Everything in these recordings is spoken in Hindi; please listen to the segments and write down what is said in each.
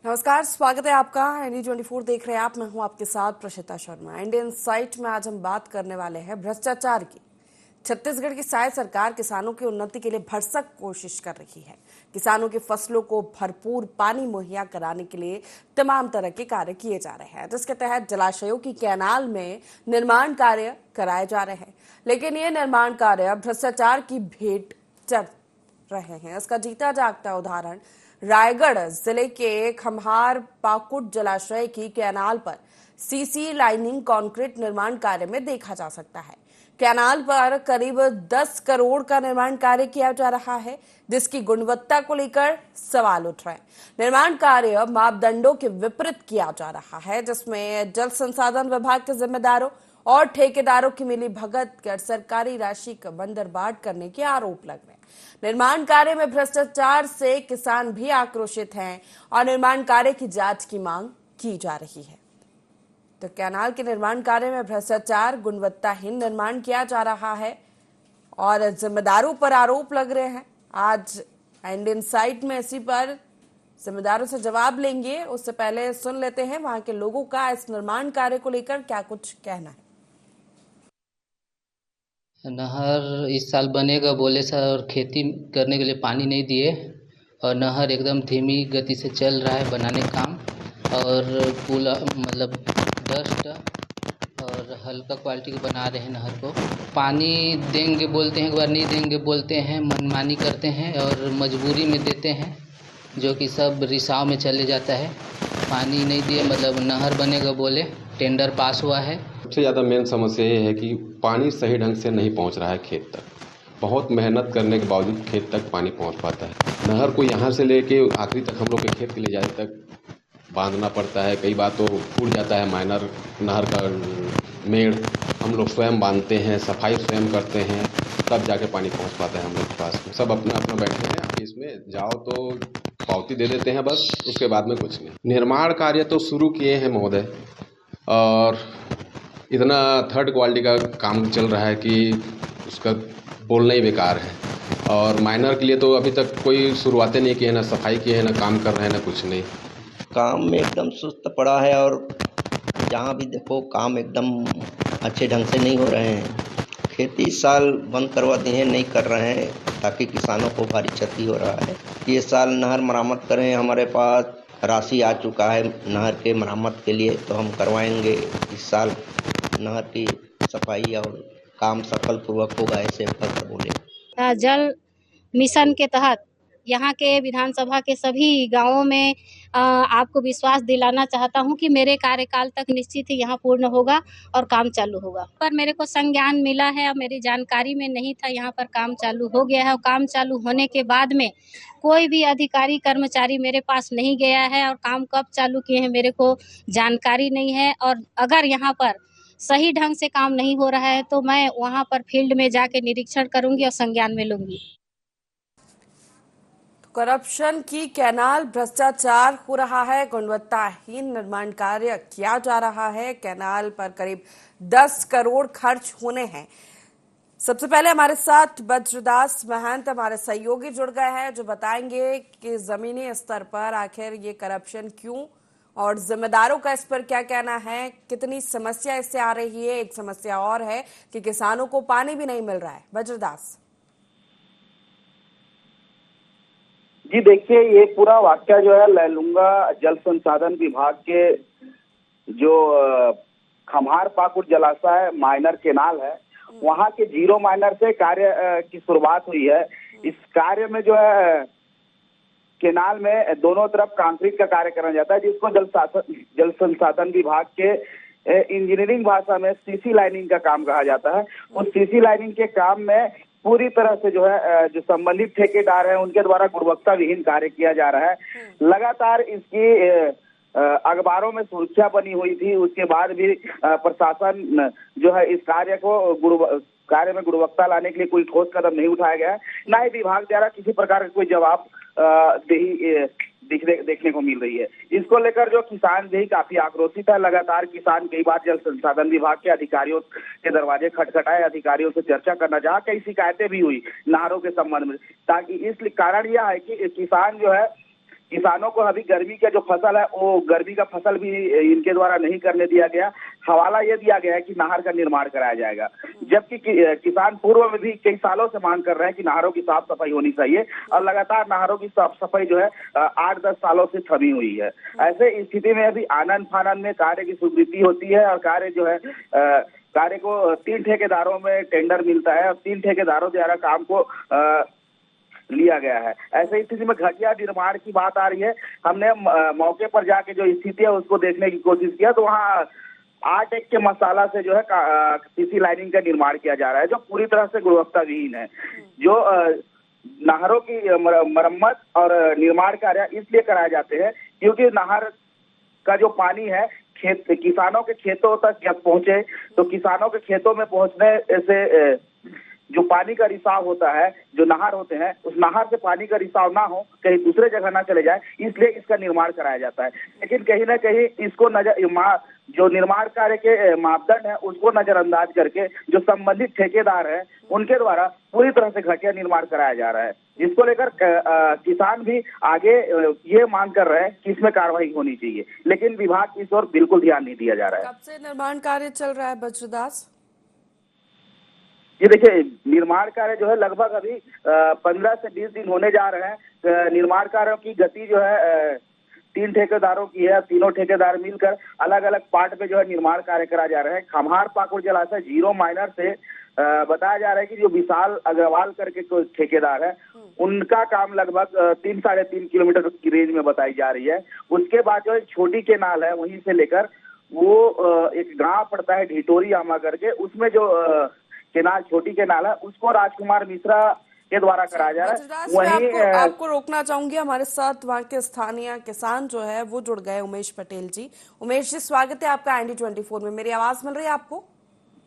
नमस्कार, स्वागत है आपका। ND24 देख रहे हैं आप। मैं हूं आपके साथ प्रशिता शर्मा। इंडियन साइट में आज हम बात करने वाले हैं भ्रष्टाचार की। छत्तीसगढ़ की साय सरकार किसानों की उन्नति के लिए भरसक कोशिश कर रही है। किसानों की फसलों को भरपूर पानी मुहैया कराने के लिए तमाम तरह के कार्य किए जा रहे हैं, जिसके तहत जलाशयों की कैनाल में निर्माण कार्य कराए जा रहे हैं। लेकिन ये निर्माण कार्य भ्रष्टाचार की भेंट चढ़ रहे हैं। इसका जीता जागता उदाहरण रायगढ़ जिले के खम्हार पाकुट जलाशय की कैनाल पर सीसी लाइनिंग कंक्रीट निर्माण कार्य में देखा जा सकता है। कैनाल पर करीब 10 करोड़ का निर्माण कार्य किया जा रहा है, जिसकी गुणवत्ता को लेकर सवाल उठ रहे हैं। निर्माण कार्य मापदंडों के विपरीत किया जा रहा है, जिसमें जल संसाधन विभाग के जिम्मेदारों और ठेकेदारों की मिली भगत कर सरकारी राशि का बंदरबाट करने के आरोप लग रहे हैं। निर्माण कार्य में भ्रष्टाचार से किसान भी आक्रोशित हैं और निर्माण कार्य की जांच की मांग की जा रही है। तो कैनाल के निर्माण कार्य में भ्रष्टाचार, गुणवत्ताहीन निर्माण किया जा रहा है और जिम्मेदारों पर आरोप लग रहे हैं। आज इंडियन साइट में इसी पर जिम्मेदारों से जवाब लेंगे। उससे पहले सुन लेते हैं वहां के लोगों का इस निर्माण कार्य को लेकर क्या कुछ कहना है। नहर इस साल बनेगा बोले सर, और खेती करने के लिए पानी नहीं दिए और नहर एकदम धीमी गति से चल रहा है बनाने का काम। और पुल मतलब डस्ट और हल्का क्वालिटी के बना रहे हैं नहर को। पानी देंगे बोलते हैं, एक बार नहीं देंगे बोलते हैं, मनमानी करते हैं और मजबूरी में देते हैं, जो कि सब रिसाव में चले जाता है। पानी नहीं दिए मतलब नहर बनेगा बोले, टेंडर पास हुआ है। सबसे ज़्यादा मेन समस्या ये है कि पानी सही ढंग से नहीं पहुंच रहा है खेत तक। बहुत मेहनत करने के बावजूद खेत तक पानी पहुंच पाता है। नहर को यहाँ से लेके आखिरी तक हम लोग के खेत के ले जाने तक बांधना पड़ता है। कई बार तो फूट जाता है माइनर नहर का मेड़, हम लोग स्वयं बांधते हैं, सफाई स्वयं करते हैं, तब जाके पानी पहुँच पाता है हम लोग के पास। सब अपना अपना बैठे हैं, इसमें जाओ तो पावती दे देते हैं बस, उसके बाद में कुछ नहीं। निर्माण कार्य तो शुरू किए हैं महोदय, और इतना थर्ड क्वालिटी का काम चल रहा है कि उसका बोलना ही बेकार है। और माइनर के लिए तो अभी तक कोई शुरुआतें नहीं की है, ना सफाई की है, ना काम कर रहे हैं, ना कुछ नहीं। काम में एकदम सुस्त पड़ा है और जहाँ भी देखो काम एकदम अच्छे ढंग से नहीं हो रहे हैं। खेती इस साल बंद करवा दी है, नहीं कर रहे हैं, ताकि किसानों को भारी क्षति हो रहा है। ये साल नहर मरम्मत करें, हमारे पास राशि आ चुका है नहर के मरम्मत के लिए, तो हम करवाएंगे इस साल नहर की सफाई और काम सफल पूर्वक होगा, ऐसे फल बोले। जल मिशन के तहत यहाँ के विधानसभा के सभी गांवों में आपको विश्वास दिलाना चाहता हूँ कि मेरे कार्यकाल तक निश्चित ही यहाँ पूर्ण होगा और काम चालू होगा। पर मेरे को संज्ञान मिला है और मेरी जानकारी में नहीं था, यहाँ पर काम चालू हो गया है। और काम चालू होने के बाद में कोई भी अधिकारी कर्मचारी मेरे पास नहीं गया है और काम कब चालू किए हैं मेरे को जानकारी नहीं है। और अगर यहाँ पर सही ढंग से काम नहीं हो रहा है तो मैं वहाँ पर फील्ड में जाके निरीक्षण करूंगी और संज्ञान में लूंगी। करप्शन की कैनाल, भ्रष्टाचार हो रहा है, गुणवत्ताहीन निर्माण कार्य किया जा रहा है। कैनाल पर करीब 10 करोड़ खर्च होने हैं। सबसे पहले हमारे साथ वज्रदास महंत हमारे सहयोगी जुड़ गए हैं, जो बताएंगे कि जमीनी स्तर पर आखिर ये करप्शन क्यों और जिम्मेदारों का इस पर क्या कहना है, कितनी समस्या इससे आ रही है। एक समस्या और है कि किसानों को पानी भी नहीं मिल रहा है। वज्रदास जी, देखिए, ये पूरा वाक्य जो है लैलूंगा जल संसाधन विभाग के जो खम्हार पाकुट जलाशय माइनर केनाल है, वहां के जीरो माइनर से कार्य की शुरुआत हुई है। इस कार्य में जो है केनाल में दोनों तरफ कंक्रीट का कार्य करा जाता है, जिसको जल संसाधन विभाग के इंजीनियरिंग भाषा में सीसी लाइनिंग का काम कहा जाता है। उस सीसी लाइनिंग के काम में पूरी तरह से जो है जो संबंधित ठेकेदार हैं उनके द्वारा गुणवत्ता विहीन कार्य किया जा रहा है। लगातार इसकी अखबारों में सुर्खियां बनी हुई थी, उसके बाद भी प्रशासन जो है इस कार्य में गुणवत्ता लाने के लिए कोई ठोस कदम नहीं उठाया गया है। न ही विभाग द्वारा किसी प्रकार का कोई जवाब देखने को मिल रही है। इसको लेकर जो किसान भी काफी आक्रोशित है। लगातार किसान कई बार जल संसाधन विभाग के अधिकारियों के दरवाजे खटखटाए, अधिकारियों से चर्चा करना चाहा, कई शिकायतें भी हुई नहरों के संबंध में। ताकि इस कारण यह है कि किसान जो है किसानों को अभी गर्मी का जो फसल है वो गर्मी का फसल भी इनके द्वारा नहीं करने दिया गया। हवाला ये दिया गया है कि नहर का निर्माण कराया जाएगा, जबकि किसान पूर्व में भी कई सालों से मांग कर रहे हैं कि नहरों की साफ सफाई होनी चाहिए और लगातार नहरों की साफ सफाई जो है 8-10 सालों से थमी हुई है। ऐसे स्थिति में अभी आनन फानन में कार्य की स्वीकृति होती है और कार्य जो है कार्य को 3 ठेकेदारों में टेंडर मिलता है और 3 ठेकेदारों द्वारा काम को लिया गया है। ऐसे स्थिति में घटिया निर्माण की बात आ रही है। हमने मौके पर जाके जो स्थिति है उसको देखने की कोशिश किया तो वहाँ 8 एक के मसाला से जो है सीसी लाइनिंग का निर्माण किया जा रहा है, जो पूरी तरह से गुणवत्ता विहीन है। जो नहरों की मरम्मत और निर्माण कार्य इसलिए कराए जाते हैं क्योंकि नहर का जो पानी है किसानों के खेतों तक जब पहुंचे तो किसानों के खेतों में पहुंचने से जो पानी का रिसाव होता है, जो नहर होते हैं, उस नहर से पानी का रिसाव ना हो, कहीं दूसरे जगह ना चले जाए, इसलिए इसका निर्माण कराया जाता है। लेकिन कहीं ना कहीं इसको जो निर्माण कार्य के मापदंड है उसको नजरअंदाज करके जो संबंधित ठेकेदार है उनके द्वारा पूरी तरह से घटिया निर्माण कराया जा रहा है, जिसको लेकर किसान भी आगे ये मांग कर रहे हैं कि इसमें कार्रवाई होनी चाहिए, लेकिन विभाग इस ओर बिल्कुल ध्यान नहीं दिया जा रहा है। कब से निर्माण कार्य चल रहा है बज्रदास? ये देखिए, निर्माण कार्य जो है लगभग अभी 15 से 20 दिन होने जा रहे हैं। निर्माण कार्यों की गति जो है 3 ठेकेदारों की है। तीनों ठेकेदार मिलकर अलग अलग पार्ट पे जो है निर्माण कार्य कराए जा रहे हैं। खम्हार पाकुड़ जलाशय 0 माइनर से बताया जा रहा है कि जो विशाल अग्रवाल करके कोई ठेकेदार है उनका काम लगभग 3-3.5 किलोमीटर की रेंज में बताई जा रही है। उसके बाद जो छोटी केनाल है वहीं से लेकर वो एक गाँव पड़ता है ढिटोरी आमा करके, उसमें जो केनाल छोटी केनाल है उसको राजकुमार मिश्रा के द्वारा कराया जा रहा है। वहीं आपको रोकना चाहूंगी, हमारे साथ वहाँ के स्थानीय किसान जो है वो जुड़ गए, उमेश पटेल जी। उमेश जी, स्वागत है आपका IND24 में। मेरी आवाज मिल रही है आपको?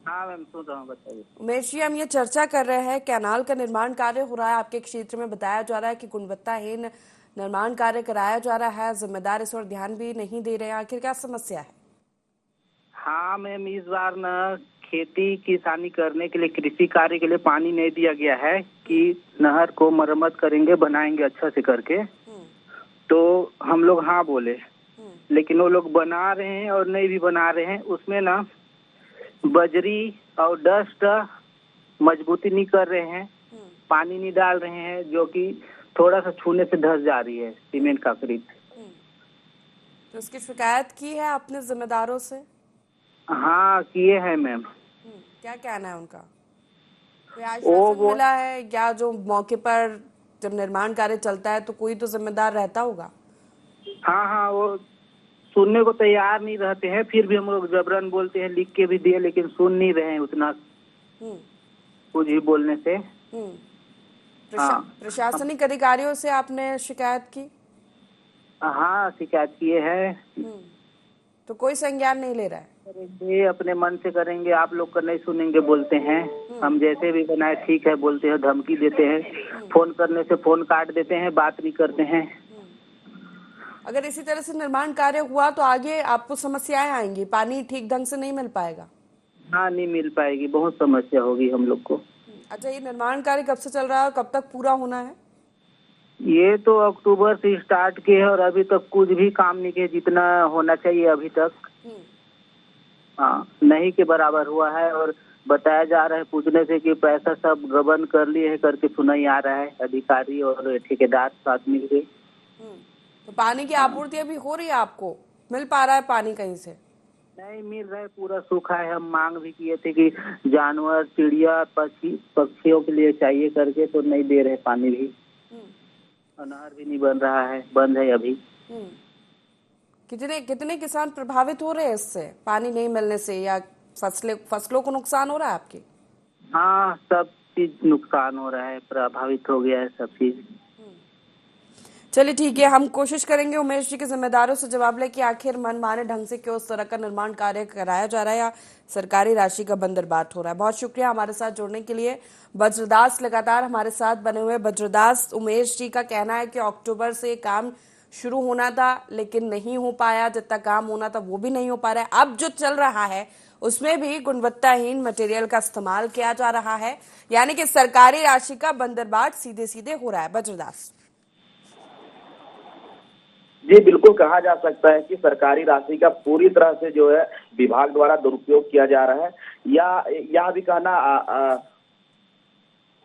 हाँ मैम, सुन रहा हूँ, बताइए। उमेश जी, हम ये चर्चा कर रहे हैं, कैनाल का निर्माण कार्य हो रहा है आपके क्षेत्र में, बताया जा रहा है कि गुणवत्ताहीन निर्माण कार्य कराया जा रहा है, जिम्मेदार इस ओर ध्यान भी नहीं दे रहे हैं, आखिर क्या समस्या है? हाँ मैम, इस बार न खेती किसानी करने के लिए, कृषि कार्य के लिए पानी नहीं दिया गया है कि नहर को मरम्मत करेंगे, बनाएंगे अच्छा से करके। तो हम लोग हाँ बोले, लेकिन वो लोग बना रहे हैं और नहीं भी बना रहे हैं, उसमें ना बजरी और डस्ट मजबूती नहीं कर रहे हैं, पानी नहीं डाल रहे हैं, जो कि थोड़ा सा छूने से धंस जा रही है सीमेंट कांक्रीट। तो उसकी शिकायत की है आपने जिम्मेदारों से? हाँ किए हैं मैम। क्या कहना है उनका? कोई आश्वासन मिला है या जो मौके पर जब निर्माण कार्य चलता है तो कोई तो जिम्मेदार रहता होगा? हाँ, वो सुनने को तैयार नहीं रहते हैं, फिर भी हम लोग जबरन बोलते हैं, लिख के भी दिए, लेकिन सुन नहीं रहे हैं उतना कुछ ही बोलने से। प्रशासनिक अधिकारियों से आपने शिकायत की? हाँ, शिकायत किए हैं। तो कोई संज्ञान नहीं ले रहा है? करेंगे, अपने मन से करेंगे, आप लोग का नहीं सुनेंगे बोलते हैं। हम जैसे भी बनाए ठीक है बोलते हैं, धमकी देते हैं, फोन करने से फोन काट देते हैं, बात नहीं करते हैं। अगर इसी तरह से निर्माण कार्य हुआ तो आगे आपको समस्याएं आएंगी, पानी ठीक ढंग से नहीं मिल पाएगा। हाँ, नहीं मिल पाएगी, बहुत समस्या होगी हम लोग को। अच्छा, ये निर्माण कार्य कब से चल रहा है और कब तक पूरा होना है? ये तो अक्टूबर से स्टार्ट किए है और अभी तक कुछ भी काम नहीं किया जितना होना चाहिए अभी तक। हाँ, नहीं के बराबर हुआ है और बताया जा रहा है पूछने से कि पैसा सब गबन कर लिए है करके सुनाई आ रहा है, अधिकारी और ठेकेदार साथ मिलके। तो पानी की आपूर्ति अभी हो रही है, आपको मिल पा रहा है पानी कहीं से? नहीं मिल रहा है, पूरा सूखा है। हम मांग भी किए थे कि जानवर, चिड़िया, पक्षियों के लिए चाहिए करके, तो नहीं दे रहे पानी भी। अनार भी नहीं बन रहा है, बंद है अभी। कितने किसान प्रभावित हो रहे हैं इससे, पानी नहीं मिलने से, या फसलों को नुकसान हो रहा है आपकी? हाँ, सब चीज नुकसान हो रहा है, प्रभावित हो गया है सब चीज। चलिए ठीक है, हम कोशिश करेंगे उमेश जी के जिम्मेदारों से जवाब ले कि आखिर मनमाने ढंग से क्यों उस तरह का निर्माण कार्य कराया जा रहा है या सरकारी राशि का बंदरबाट हो रहा है। बहुत शुक्रिया हमारे साथ जुड़ने के लिए। बज्रदास लगातार हमारे साथ बने हुए। बज्रदास, उमेश जी का कहना है कि अक्टूबर से काम शुरू होना था लेकिन नहीं हो पाया, जितना काम होना था वो भी नहीं हो पा रहा है। अब जो चल रहा है उसमें भी गुणवत्ताहीन मटेरियल का इस्तेमाल किया जा रहा है, यानी कि सरकारी राशि का बंदरबाट सीधे सीधे हो रहा है। बज्रदास। जी बिल्कुल, कहा जा सकता है कि सरकारी राशि का पूरी तरह से जो है विभाग द्वारा दुरुपयोग किया जा रहा है, या यह भी कहना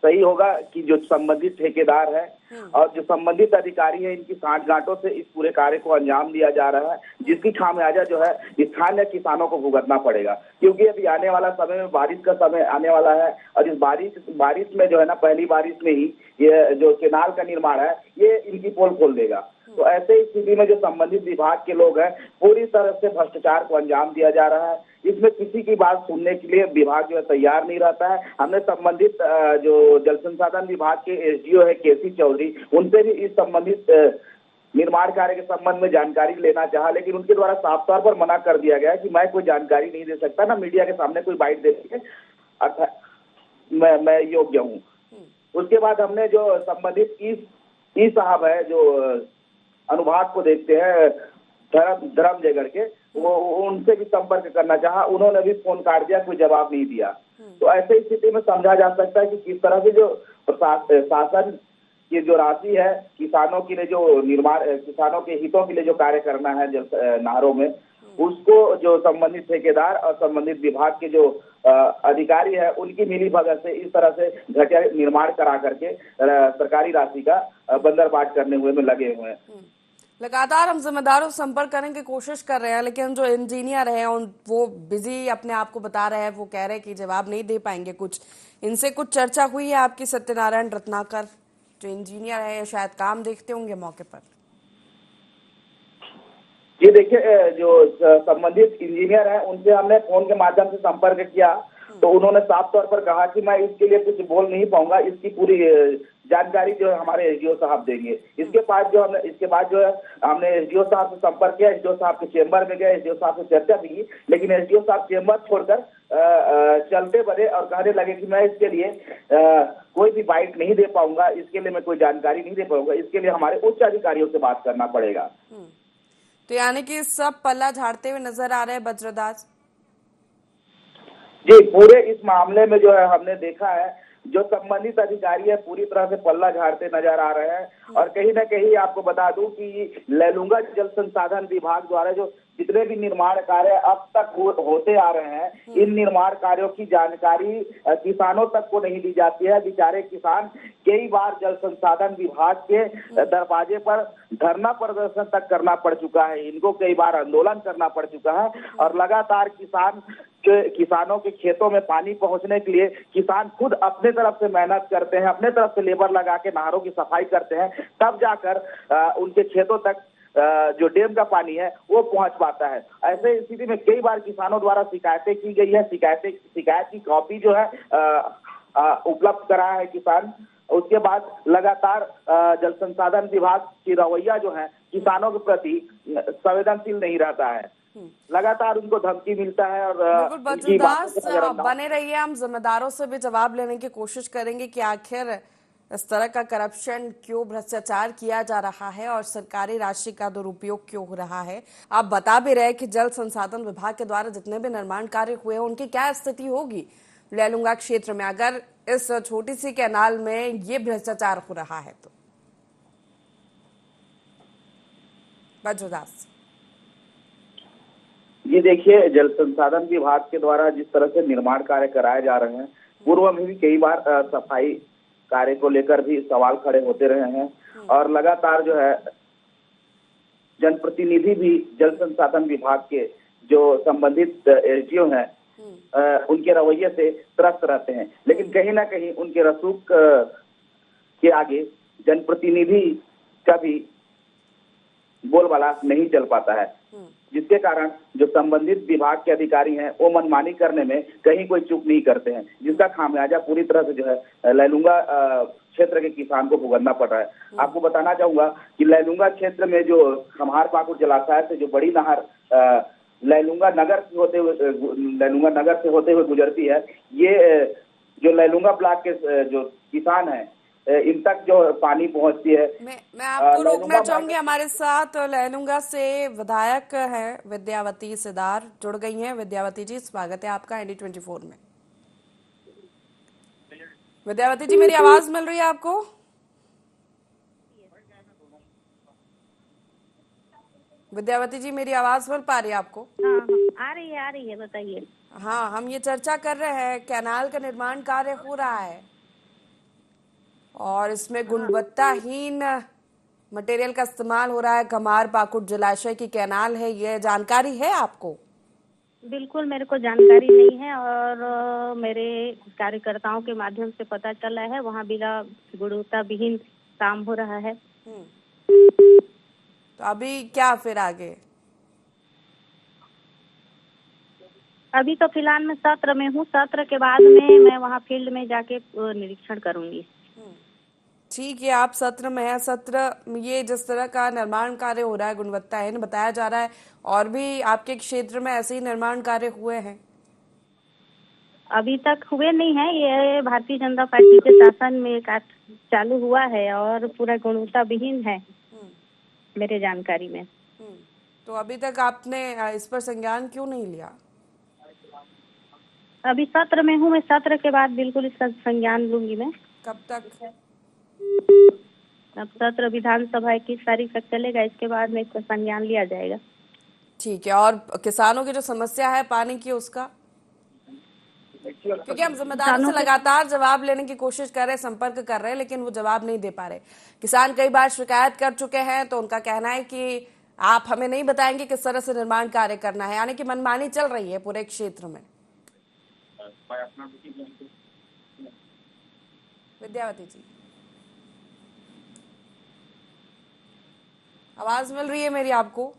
सही होगा कि जो संबंधित ठेकेदार है और जो संबंधित अधिकारी है, इनकी सांठगांठों से इस पूरे कार्य को अंजाम दिया जा रहा है, जिसकी खामियाजा जो है स्थानीय किसानों को भुगतना पड़ेगा। क्योंकि अभी आने वाला समय में बारिश का समय आने वाला है, और इस बारिश में जो है ना, पहली बारिश में ही ये जो केनाल का निर्माण है ये इनकी पोल खोल देगा। तो ऐसे स्थिति में जो संबंधित विभाग के लोग हैं, पूरी तरह से भ्रष्टाचार को अंजाम दिया जा रहा है। इसमें किसी की बात सुनने के लिए विभाग जो है तैयार नहीं रहता है। हमने संबंधित जो जल संसाधन विभाग के एसडीओ है केसी चौधरी, उनसे भी इस संबंधित निर्माण कार्य के संबंध में जानकारी लेना चाहा, लेकिन उनके द्वारा साफ तौर पर मना कर दिया गया कि मैं कोई जानकारी नहीं दे सकता, ना मीडिया के सामने कोई बाइट दे सके, अर्थात मैं योग्य हूँ। उसके बाद हमने जो संबंधित ई साहब है, जो अनुभाग को देखते हैं धर्म जयगढ़ के, वो उनसे भी संपर्क करना चाहा, उन्होंने भी फोन काट दिया, कोई जवाब नहीं दिया। तो ऐसे स्थिति में समझा जा सकता है कि किस तरह से जो शासन की जो राशि है किसानों के लिए, जो निर्माण किसानों के हितों के लिए जो कार्य करना है नहरों में, उसको जो संबंधित ठेकेदार और संबंधित विभाग के जो अधिकारी है, उनकी मिली भगत से इस तरह से घटिया निर्माण करा करके सरकारी राशि का बंदरबाट करने हुए में लगे हुए हैं। लगातार हम जिम्मेदारों से संपर्क करने की कोशिश कर रहे हैं, लेकिन जो इंजीनियर है वो बिजी अपने आप को बता रहे हैं, वो कह रहे हैं कि जवाब नहीं दे पाएंगे। कुछ इनसे कुछ चर्चा हुई है आपकी? सत्यनारायण रत्नाकर जो इंजीनियर है, शायद काम देखते होंगे मौके पर। जी देखिए, जो संबंधित इंजीनियर है उनसे हमने फोन के माध्यम से संपर्क किया, तो उन्होंने साफ तौर पर कहा कि मैं इसके लिए कुछ बोल नहीं पाऊंगा, इसकी पूरी जानकारी जो है हमारे एसडीओ साहब देंगे। इसके बाद जो है हमने एसडीओ साहब से संपर्क किया, एसडीओ साहब के चेंबर में गए, एसडीओ साहब से चर्चा भी की, लेकिन एसडीओ साहब चेंबर छोड़कर चलते बढ़े और कहने लगे कि मैं इसके लिए कोई भी बाइट नहीं दे पाऊंगा, इसके लिए मैं कोई जानकारी नहीं दे पाऊंगा, इसके लिए हमारे उच्च अधिकारियों से बात करना पड़ेगा। तो यानी कि सब पल्ला झाड़ते हुए नजर आ रहे हैं बज्रदास जी। पूरे इस मामले में जो है हमने देखा है, जो संबंधित अधिकारी है पूरी तरह से पल्ला झाड़ते नजर आ रहे हैं। और कहीं ना कहीं आपको बता दूं कि लैलूंगा जल संसाधन विभाग द्वारा जो जितने भी निर्माण कार्य अब तक होते आ रहे हैं, इन निर्माण कार्यों की जानकारी किसानों तक को नहीं दी जाती है। बेचारे किसान कई बार जल संसाधन विभाग के दरवाजे पर धरना प्रदर्शन तक करना पड़ चुका है, इनको कई बार आंदोलन करना पड़ चुका है, और लगातार किसानों के खेतों में पानी पहुंचने के लिए किसान खुद अपने तरफ से मेहनत करते हैं, अपने तरफ से लेबर लगा के नहरों की सफाई करते हैं, तब जाकर उनके खेतों तक जो डैम का पानी है वो पहुंच पाता है। ऐसे स्थिति में कई बार किसानों द्वारा शिकायतें की गई है, शिकायत की कॉपी जो है उपलब्ध करा है किसान। उसके बाद लगातार जल संसाधन विभाग की रवैया जो है किसानों के प्रति संवेदनशील नहीं रहता है, लगातार उनको धमकी मिलता है। और बज्रदास बने रहिए, हम जिम्मेदारों से भी जवाब लेने की कोशिश करेंगे कि आखिर इस तरह का करप्शन क्यों, भ्रष्टाचार किया जा रहा है और सरकारी राशि का दुरुपयोग क्यों हो रहा है। आप बता भी रहे कि जल संसाधन विभाग के द्वारा जितने भी निर्माण कार्य हुए हैं उनकी क्या स्थिति होगी लैलूंगा क्षेत्र में, अगर इस छोटी सी कैनाल में ये भ्रष्टाचार हो रहा है तो। बज्रदास जी देखिए, जल संसाधन विभाग के द्वारा जिस तरह से निर्माण कार्य कराए जा रहे हैं, पूर्व में भी कई बार सफाई कार्य को लेकर भी सवाल खड़े होते रहे हैं, और लगातार जो है जनप्रतिनिधि भी जल संसाधन विभाग के जो संबंधित एसडीओ हैं उनके रवैये से त्रस्त रहते हैं। लेकिन कहीं ना कहीं उनके रसूख के आगे जनप्रतिनिधि का भी बोलबाला नहीं चल पाता है, जिसके कारण जो संबंधित विभाग के अधिकारी हैं वो मनमानी करने में कहीं कोई चूक नहीं करते हैं, जिसका खामियाजा पूरी तरह से जो है लैलूंगा क्षेत्र के किसान को भुगतना पड़ रहा है। आपको बताना चाहूंगा कि लैलूंगा क्षेत्र में जो खम्हार पाकुड़ जलाशय से जो बड़ी नहर लैलूंगा नगर से होते हुए गुजरती है, ये जो लैलूंगा ब्लॉक के जो किसान हैं इन तक जो पानी पहुंचती है। मैं आपको रोकना चाहूंगी, हमारे साथ लैलूंगा से विधायक हैं विद्यावती सिदार जुड़ गई हैं। विद्यावती जी, स्वागत है आपका ND24 में। विद्यावती जी, मेरी आवाज मिल रही है आपको? विद्यावती जी, मेरी आवाज मिल पा रही है आपको? हाँ हाँ, आ रही है, बताइए। हाँ, हम ये चर्चा कर रहे हैं, कैनाल का निर्माण कार्य हो रहा है और इसमें गुणवत्ताहीन मटेरियल का इस्तेमाल हो रहा है। कमार पाकुड़ जलाशय की कैनाल है, ये जानकारी है आपको? बिल्कुल मेरे को जानकारी नहीं है और मेरे कार्यकर्ताओं के माध्यम से पता चला है वहाँ बिना गुणवत्ता विहीन काम हो रहा है। तो अभी क्या फिर आगे? अभी तो फिलहाल मैं सत्र में हूँ, सत्र के बाद में मैं वहाँ फील्ड में जाके निरीक्षण करूंगी। ठीक है, आप सत्र में है। सत्र ये जिस तरह का निर्माण कार्य हो रहा है गुणवत्ताहीन बताया जा रहा है, और भी आपके क्षेत्र में ऐसे ही निर्माण कार्य हुए हैं? अभी तक हुए नहीं है, ये भारतीय जनता पार्टी के शासन में चालू हुआ है और पूरा गुणवत्ता विहीन है मेरे जानकारी में। तो अभी तक आपने इस पर संज्ञान क्यों नहीं लिया? अभी सत्र में हूँ, मैं सत्र के बाद बिल्कुल इसका संज्ञान लूंगी मैं। कब तक? अब सत्र विधानसभा 21 तारीख तक चलेगा, इसके बाद में इसका संज्ञान लिया जाएगा। ठीक है, और किसानों की जो समस्या है पानी की, उसका? क्योंकि हम जिम्मेदारों से लगातार जवाब लेने की कोशिश कर रहे हैं, संपर्क कर रहे हैं, लेकिन वो जवाब नहीं दे पा रहे। किसान कई बार शिकायत कर चुके हैं, तो उनका कहना है कि आप हमें नहीं बताएंगे किस तरह से निर्माण कार्य करना है, यानी कि मनमानी चल रही है पूरे क्षेत्र में। विद्यावती जी, आवाज मिल रही है मेरी आपको?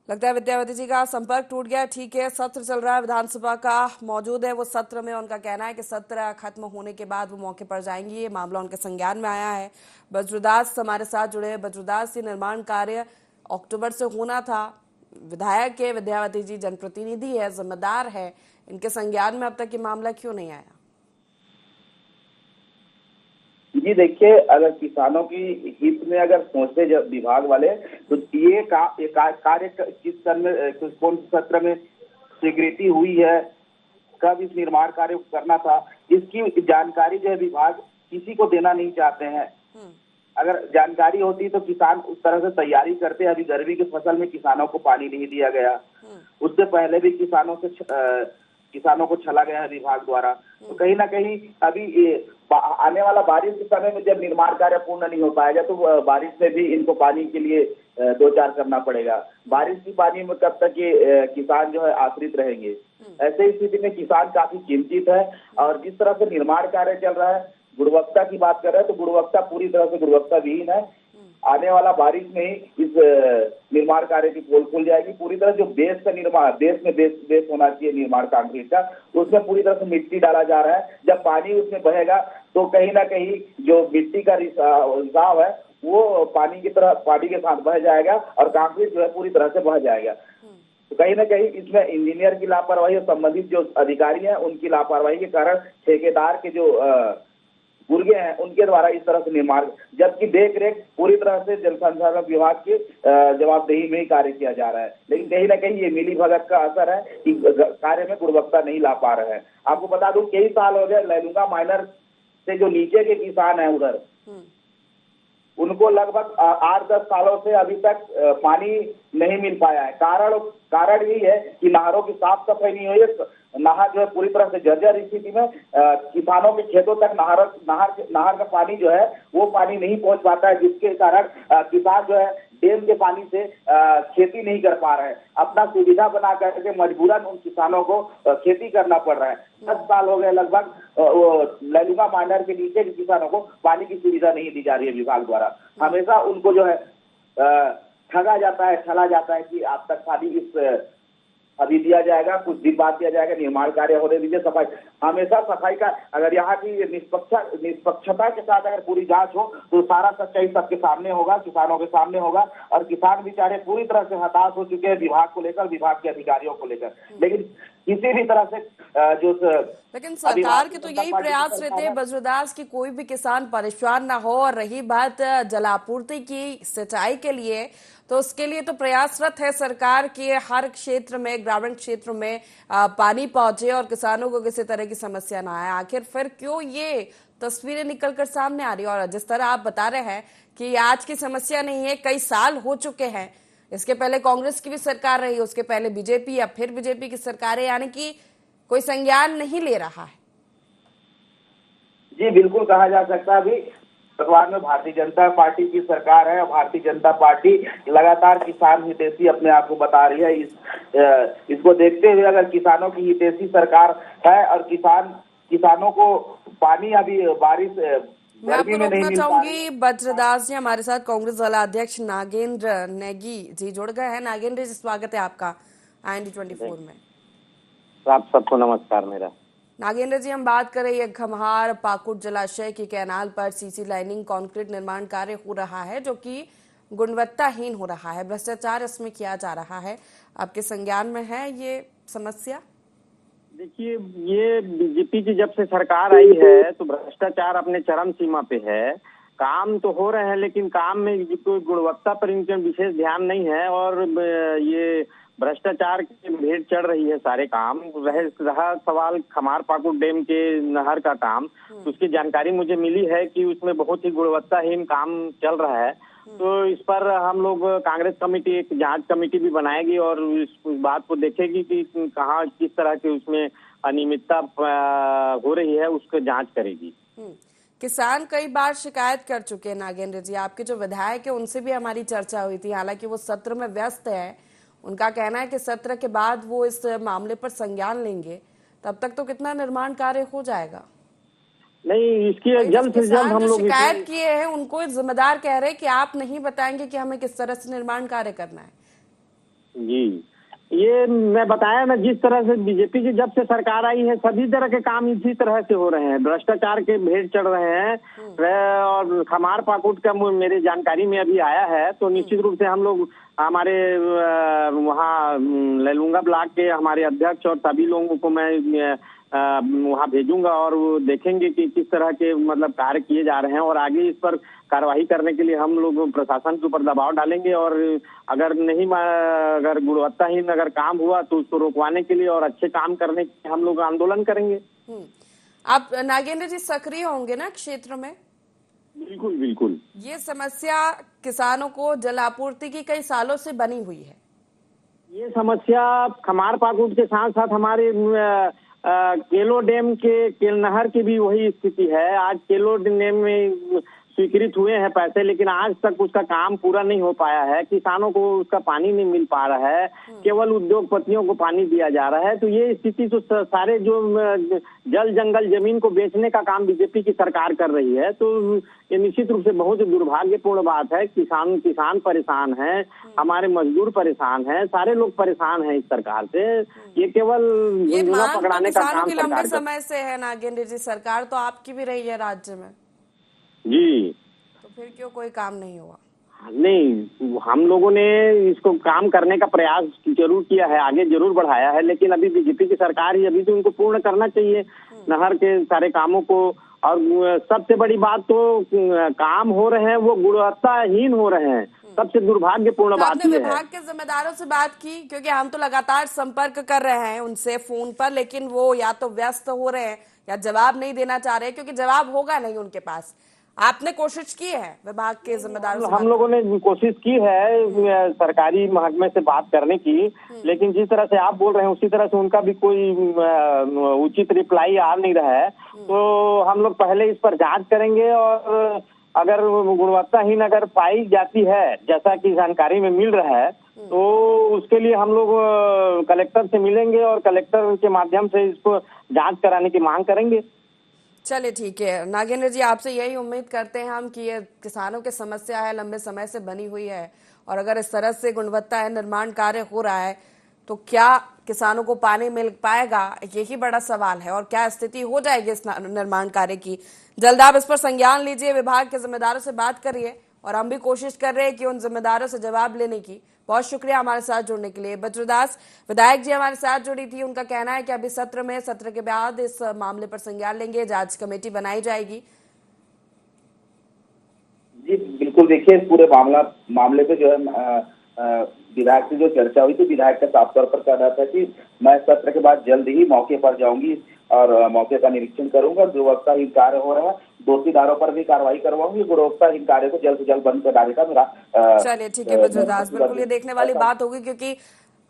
लगता है विद्यावती जी का संपर्क टूट गया। ठीक है, सत्र चल रहा है, विधानसभा का मौजूद है वो सत्र में। उनका कहना है कि सत्र खत्म होने के बाद वो मौके पर जाएंगी। ये मामला उनके संज्ञान में आया है। बज्रदास हमारे साथ जुड़े हैं। बज्रदास, ये निर्माण कार्य अक्टूबर से होना था, विधायक है विद्यावती जी, जनप्रतिनिधि है, जिम्मेदार है, इनके संज्ञान में अब तक ये मामला क्यों नहीं आया? जी देखिए, अगर किसानों की हित में अगर सोचते विभाग वाले, तो ये कार्य किस कौन सत्र में स्वीकृति हुई है, कब इस निर्माण कार्य को करना था, इसकी जानकारी जो है विभाग किसी को देना नहीं चाहते हैं। अगर जानकारी होती तो किसान उस तरह से तैयारी करते। अभी गर्मी की फसल में किसानों को पानी नहीं दिया गया, उससे पहले भी किसानों को छला गया है विभाग द्वारा। तो कहीं ना कहीं अभी आने वाला बारिश के समय में जब निर्माण कार्य पूर्ण नहीं हो पाएगा, तो बारिश में भी इनको पानी के लिए दो चार करना पड़ेगा। बारिश की पानी में कब तक ये किसान जो है आश्रित रहेंगे? ऐसे स्थिति में किसान काफी चिंतित है। और जिस तरह से निर्माण कार्य चल रहा है, गुणवत्ता की बात कर रहे हैं, तो गुणवत्ता पूरी तरह से गुणवत्ता विहीन है। आने वाला बारिश में ही इस निर्माण कार्य की पोल खुल जाएगी। पूरी तरह जो बेस का निर्माण, बेस होना चाहिए निर्माण कंक्रीट का, तो उसमें पूरी तरह से मिट्टी डाला जा रहा है। जब पानी उसमें बहेगा तो कहीं ना कहीं जो मिट्टी का रिसाव है वो पानी के साथ बह जाएगा और कंक्रीट जो है पूरी तरह से बह जाएगा। तो कहीं ना कहीं इसमें इंजीनियर की लापरवाही और संबंधित जो अधिकारी हैं उनकी लापरवाही के कारण ठेकेदार के जो गुर्गे हैं उनके द्वारा इस तरह से निर्माण, जबकि देख रेख पूरी तरह से जल संसाधन विभाग की जवाबदेही में ही कार्य किया जा रहा है। लेकिन कहीं ना कहीं ये मिली भगत का असर है कि कार्य में गुणवत्ता नहीं ला पा रहे हैं। आपको बता दूं, कई साल हो गए लैलूंगा माइनर से जो नीचे के किसान है उधर, उनको लगभग 8-10 सालों से अभी तक पानी नहीं मिल पाया है। कारण यही है कि नहरों की साफ सफाई नहीं हुई है। नहर जो है पूरी तरह से जर्जर स्थिति में, किसानों के खेतों तक नहर का पानी जो है वो पानी नहीं पहुंच पाता है, जिसके कारण किसान जो है डैम के पानी से खेती नहीं कर पा रहे हैं। अपना सुविधा बना करके मजबूरन उन किसानों को खेती करना पड़ रहा है। 10 साल हो गए लगभग लैलूंगा माइनर के नीचे के किसानों को पानी की सुविधा नहीं दी जा रही है विभाग द्वारा। हमेशा उनको जो है ठगा जाता है, छला जाता है कि आप तक पानी अभी दिया जाएगा, कुछ दिन बाद दिया जाएगा, निर्माण कार्य होने दीजिए, सफाई। हमेशा सफाई का, अगर यहाँ की निष्पक्षता के साथ अगर पूरी जांच हो तो सारा सच्चाई सबके सामने होगा, किसानों के सामने होगा। और किसान बेचारे पूरी तरह से हताश हो चुके हैं विभाग को लेकर, विभाग के अधिकारियों को लेकर। लेकिन किसी भी तरह से लेकिन सरकार के तो यही प्रयास रहते हैं बज्रदास की कोई भी किसान परेशान ना हो। और रही बात जलापूर्ति की, सिंचाई के लिए, तो उसके लिए तो प्रयासरत है सरकार की हर क्षेत्र में, ग्रामीण क्षेत्र में पानी पहुंचे और किसानों को किसी तरह की समस्या ना आए। आखिर फिर क्यों ये तस्वीरें निकलकर सामने आ रही है। और जिस तरह आप बता रहे हैं कि ये आज की समस्या नहीं है, कई साल हो चुके हैं। इसके पहले कांग्रेस की भी सरकार रही, उसके पहले बीजेपी, या फिर बीजेपी की सरकारें, यानी कि कोई संज्ञान नहीं ले रहा है। जी बिल्कुल कहा जा सकता है। अभी वर्तमान में भारतीय जनता पार्टी की सरकार है और भारतीय जनता पार्टी लगातार किसान हितैषी अपने आप को बता रही है। इसको देखते हुए अगर किसानों की हितैषी सरकार है और किसानों को पानी अभी बारिश मैं आपको रोकना चाहूंगी। बज्रदास जी हमारे साथ कांग्रेस जिला अध्यक्ष नागेंद्र नेगी जी जुड़ गए हैं। नागेंद्र जी, स्वागत है आपका IND24 में। आप सबको नमस्कार मेरा। नागेंद्र जी, हम बात करें ये खम्हार पाकुड़ जलाशय की कैनाल पर सीसी लाइनिंग कंक्रीट निर्माण कार्य हो रहा है, जो कि गुणवत्ताहीन हो रहा है, भ्रष्टाचार इसमें किया जा रहा है। आपके संज्ञान में है ये समस्या? देखिए, ये बीजेपी की जब से सरकार आई है तो भ्रष्टाचार अपने चरम सीमा पे है। काम तो हो रहे हैं लेकिन काम में कोई गुणवत्ता पर इनका विशेष ध्यान नहीं है और ये भ्रष्टाचार की भेंट चढ़ रही है सारे काम। रहा सवाल खमार पाकुड़ डैम के नहर का काम, तो उसकी जानकारी मुझे मिली है कि उसमें बहुत ही गुणवत्ताहीन काम चल रहा है। तो इस पर हम लोग कांग्रेस कमेटी एक जांच कमेटी भी बनाएगी और इस बात को देखेगी कि कहाँ किस तरह की उसमें अनियमितता हो रही है, उसको जांच करेगी। किसान कई बार शिकायत कर चुके हैं नागेंद्र जी। आपके जो विधायक है उनसे भी हमारी चर्चा हुई थी, हालांकि वो सत्र में व्यस्त है। उनका कहना है कि सत्र के बाद वो इस मामले पर संज्ञान लेंगे, तब तक तो कितना निर्माण कार्य हो जाएगा। नहीं, इसकी जल्द से जल्द हम लोग शिकायत किए हैं उनको जिम्मेदार कह रहे हैं कि आप नहीं बताएंगे कि हमें किस तरह से निर्माण कार्य करना है। जी, ये मैं बताया ना, जिस तरह से बीजेपी की जब से सरकार आई है सभी तरह के काम इसी तरह से हो रहे हैं, भ्रष्टाचार के भेंट चढ़ रहे हैं। और खमार पाकुड़ का मेरे जानकारी में अभी आया है, तो निश्चित रूप से हम लोग हमारे वहाँ लैलूंगा ब्लॉक के हमारे अध्यक्ष और सभी लोगों को मैं वहाँ भेजूंगा और वो देखेंगे कि किस तरह के मतलब कार्य किए जा रहे हैं और आगे इस पर कार्रवाई करने के लिए हम लोग प्रशासन के ऊपर दबाव डालेंगे। और अगर गुणवत्ताहीन अगर काम हुआ तो उसको रोकवाने के लिए और अच्छे काम करने के लिए हम लोग आंदोलन करेंगे। आप नागेंद्र जी सक्रिय होंगे ना क्षेत्र में? बिल्कुल बिल्कुल। ये समस्या किसानों को जल आपूर्ति की कई सालों से बनी हुई है। ये समस्या खमार पाकुड़ के साथ साथ हमारे केलो डैम के नहर की भी वही स्थिति है। आज केलो डैम में स्वीकृत हुए हैं पैसे, लेकिन आज तक उसका काम पूरा नहीं हो पाया है। किसानों को उसका पानी नहीं मिल पा रहा है, केवल उद्योगपतियों को पानी दिया जा रहा है। तो ये स्थिति तो सारे जो जल जंगल जमीन को बेचने का काम बीजेपी की सरकार कर रही है, तो ये निश्चित रूप से बहुत ही दुर्भाग्यपूर्ण बात है। किसान परेशान है, हमारे मजदूर परेशान है, सारे लोग परेशान हैं इस सरकार से। ये केवल पकड़ाने का काम लंबे समय से है नागेंद्र जी। सरकार तो आपकी भी रही है राज्य में जी, तो फिर क्यों कोई काम नहीं हुआ? नहीं, हम लोगों ने इसको काम करने का प्रयास जरूर किया है, आगे जरूर बढ़ाया है, लेकिन अभी बीजेपी की सरकार ही अभी तो उनको पूर्ण करना चाहिए नहर के सारे कामों को। और सबसे बड़ी बात तो काम हो रहे हैं वो गुणवत्ताहीन हो रहे हैं, सबसे दुर्भाग्यपूर्ण बात ये है। विभाग के जिम्मेदारों से बात की? क्योंकि हम तो लगातार संपर्क कर रहे हैं उनसे फोन पर, लेकिन वो या तो व्यस्त हो रहे हैं या जवाब नहीं देना चाह रहे, क्योंकि जवाब होगा नहीं उनके पास। आपने कोशिश की है विभाग के जिम्मेदारों से? हम लोगों ने कोशिश की है सरकारी महकमे से बात करने की, लेकिन जिस तरह से आप बोल रहे हैं उसी तरह से उनका भी कोई उचित रिप्लाई आ नहीं रहा है। तो हम लोग पहले इस पर जांच करेंगे और अगर गुणवत्ताहीन अगर पाई जाती है, जैसा कि जानकारी में मिल रहा है, तो उसके लिए हम लोग कलेक्टर से मिलेंगे और कलेक्टर के माध्यम से इसको जांच कराने की मांग करेंगे। चलिए ठीक है नागेंद्र जी, आपसे यही उम्मीद करते हैं हम कि ये किसानों की समस्या है, लंबे समय से बनी हुई है, और अगर इस तरह से गुणवत्ता है निर्माण कार्य हो रहा है तो क्या किसानों को पानी मिल पाएगा, यही बड़ा सवाल है। और क्या स्थिति हो जाएगी इस निर्माण कार्य की? जल्द आप इस पर संज्ञान लीजिए, विभाग के जिम्मेदारों से बात करिए, और हम भी कोशिश कर रहे हैं कि उन जिम्मेदारों से जवाब लेने की। बहुत शुक्रिया हमारे साथ जुड़ने के लिए। बज्रदास विधायक जी हमारे साथ जुड़ी थी, उनका कहना है कि अभी सत्र के बाद इस मामले पर संज्ञान लेंगे, जांच कमेटी बनाई जाएगी। जी बिल्कुल, देखिए इस पूरे मामले पे जो है विधायक से जो चर्चा हुई थी, विधायक का साफ तौर पर कह रहा था कि मैं सत्र के बाद जल्द ही मौके पर जाऊंगी और मौके का निरीक्षण करूंगा। गुणवत्ताहीन कार्य हो रहा है, दोषीदारों पर भी कार्रवाई करवाऊंगी। गुणवत्ताहीन कार्य को जल्द से जल्द बंद कराने का मेरा चलिए ठीक है बज्रदास, बिल्कुल ये देखने वाली बात होगी, क्योंकि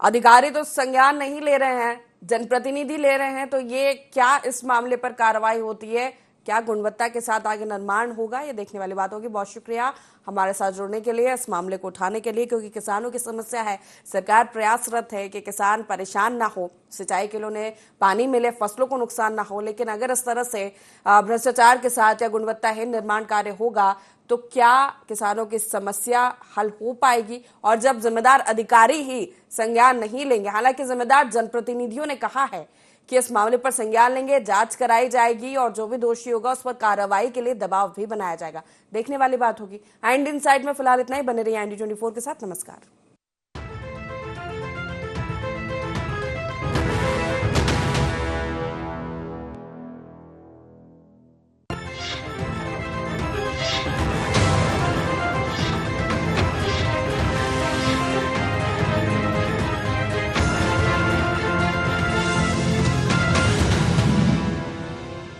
अधिकारी तो संज्ञान नहीं ले रहे हैं, जनप्रतिनिधि ले रहे हैं, तो ये क्या इस मामले पर कार्रवाई होती है, क्या गुणवत्ता के साथ आगे निर्माण होगा, ये देखने वाली बात होगी। बहुत शुक्रिया हमारे साथ जुड़ने के लिए, इस मामले को उठाने के लिए, क्योंकि किसानों की समस्या है। सरकार प्रयासरत है कि किसान परेशान ना हो, सिंचाई के लिए उन्हें पानी मिले, फसलों को नुकसान ना हो, लेकिन अगर इस तरह से भ्रष्टाचार के साथ या गुणवत्ताहीन निर्माण कार्य होगा तो क्या किसानों की समस्या हल हो पाएगी? और जब जिम्मेदार अधिकारी ही संज्ञान नहीं लेंगे, हालांकि जिम्मेदार जनप्रतिनिधियों ने कहा है कि इस मामले पर संज्ञान लेंगे, जांच कराई जाएगी और जो भी दोषी होगा उस पर कार्रवाई के लिए दबाव भी बनाया जाएगा। देखने वाली बात होगी। एंड इनसाइट में फिलहाल इतना ही। बने रहिए एनडी 24 के साथ। नमस्कार।